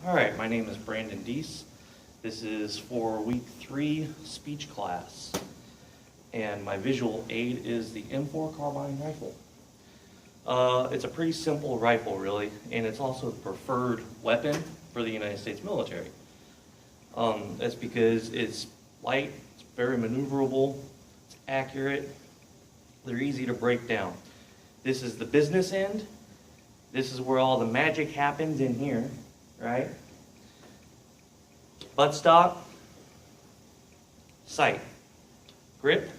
All right, my name is Brandon Deese. This is for week 3 speech class. And my visual aid is the M4 carbine rifle. It's a pretty simple rifle, really, and it's also the preferred weapon for the United States military. That's because it's light, it's very maneuverable, it's accurate, they're easy to break down. This is the business end. This is where all the magic happens in here, right? Buttstock, sight, grip.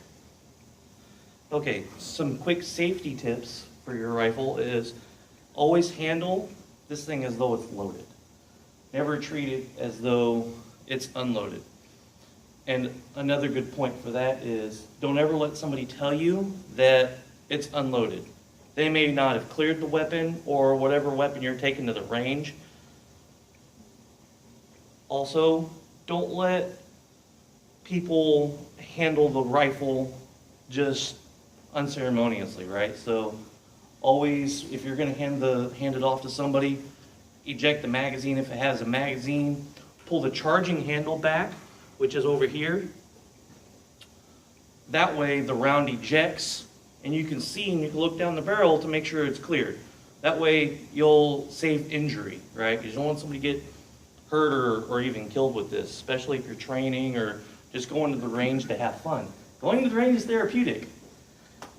Okay, some quick safety tips for your rifle is always handle this thing as though it's loaded. Never treat it as though it's unloaded. And another good point for that is don't ever let somebody tell you that it's unloaded. They may not have cleared the weapon or whatever weapon you're taking to the range. Also, don't let people handle the rifle just unceremoniously, right? So always, if you're going to hand it off to somebody, eject the magazine if it has a magazine. Pull the charging handle back, which is over here. That way the round ejects and you can see and you can look down the barrel to make sure it's cleared. That way you'll save injury, right? Because you don't want somebody to get hurt or even killed with this, especially if you're training or just going to the range to have fun. Going to the range is therapeutic.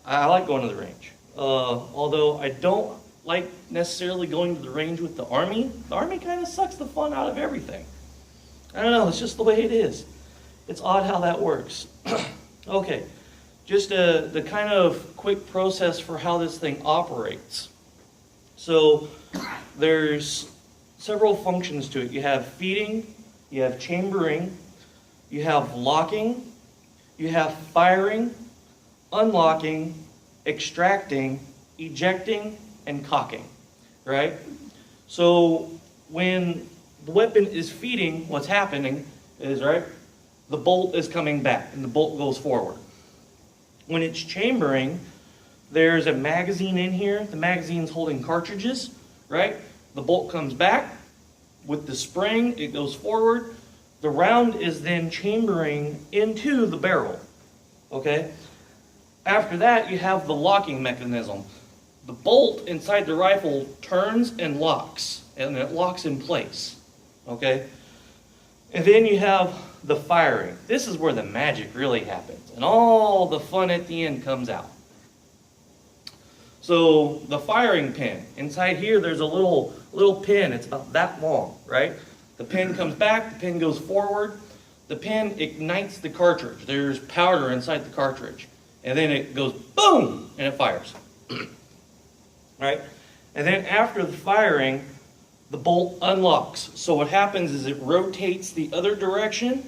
I like going to the range. Although I don't like necessarily going to the range with the Army. The Army kind of sucks the fun out of everything. I don't know, it's just the way it is. It's odd how that works. Okay, just the kind of quick process for how this thing operates. So there's several functions to it. You have feeding, you have chambering, you have locking, you have firing, unlocking, extracting, ejecting, and cocking, right? So when the weapon is feeding, what's happening is, right, the bolt is coming back and the bolt goes forward. When it's chambering, there's a magazine in here. The magazine's holding cartridges, right? The bolt comes back with the spring, it goes forward. The round is then chambering into the barrel, okay? After that, you have the locking mechanism. The bolt inside the rifle turns and locks, and it locks in place. Okay? And then you have the firing. This is where the magic really happens. And all the fun at the end comes out. So the firing pin. Inside here there's a little pin. It's about that long, right? The pin comes back, the pin goes forward. The pin ignites the cartridge. There's powder inside the cartridge. And then it goes boom and it fires. Right? And then after the firing, the bolt unlocks. So what happens is it rotates the other direction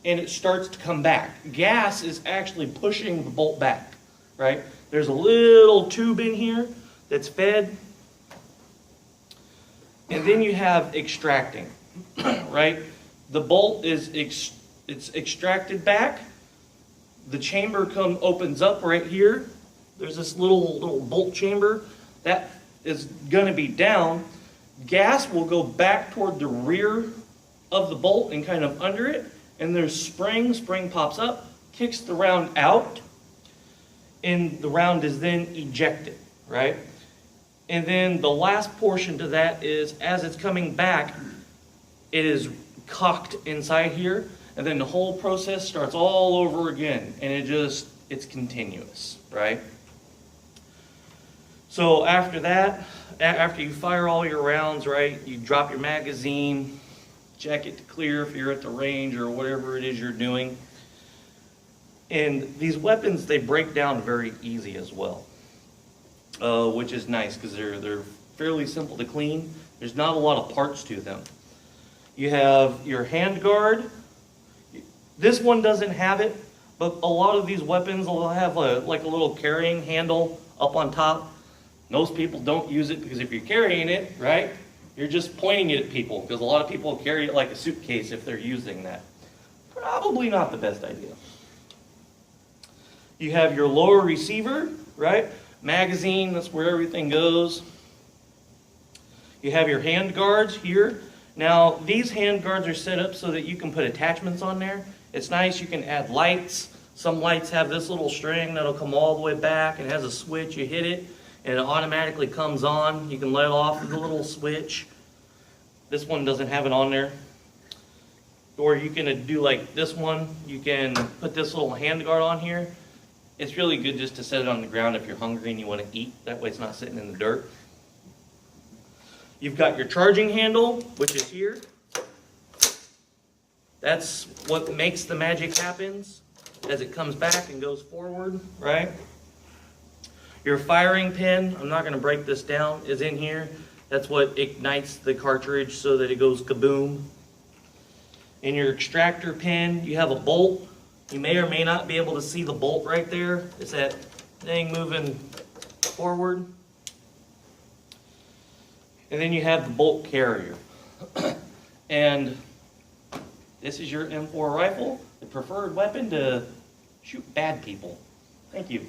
and it starts to come back. Gas is actually pushing the bolt back, right? There's a little tube in here that's fed. And then you have extracting, right? The bolt is it's extracted back. The chamber opens up right here. There's this little bolt chamber that is going to be down. Gas will go back toward the rear of the bolt and kind of under it. And there's spring pops up, kicks the round out, and the round is then ejected, right? And then the last portion to that is as it's coming back, it is cocked inside here, and then the whole process starts all over again, and it's continuous, right? So after that, after you fire all your rounds, right, you drop your magazine, check it to clear if you're at the range or whatever it is you're doing. And these weapons, they break down very easy as well, which is nice because they're fairly simple to clean. There's not a lot of parts to them. You have your hand guard. This one doesn't have it, but a lot of these weapons will have like a little carrying handle up on top. Most people don't use it because if you're carrying it, right, you're just pointing it at people because a lot of people carry it like a suitcase if they're using that. Probably not the best idea. You have your lower receiver, right? Magazine, that's where everything goes. You have your hand guards here. Now, these hand guards are set up so that you can put attachments on there. It's nice, you can add lights. Some lights have this little string that'll come all the way back and has a switch. You hit it and it automatically comes on. You can let off with the little switch. This one doesn't have it on there. Or you can do like this one. You can put this little hand guard on here. It's really good just to set it on the ground if you're hungry and you want to eat. That way it's not sitting in the dirt. You've got your charging handle, which is here. That's what makes the magic happen as it comes back and goes forward, right? Your firing pin, I'm not going to break this down, is in here. That's what ignites the cartridge so that it goes kaboom. In your extractor pin, you have a bolt. You may or may not be able to see the bolt right there. It's that thing moving forward. And then you have the bolt carrier. And this is your M4 rifle, the preferred weapon to shoot bad people. Thank you.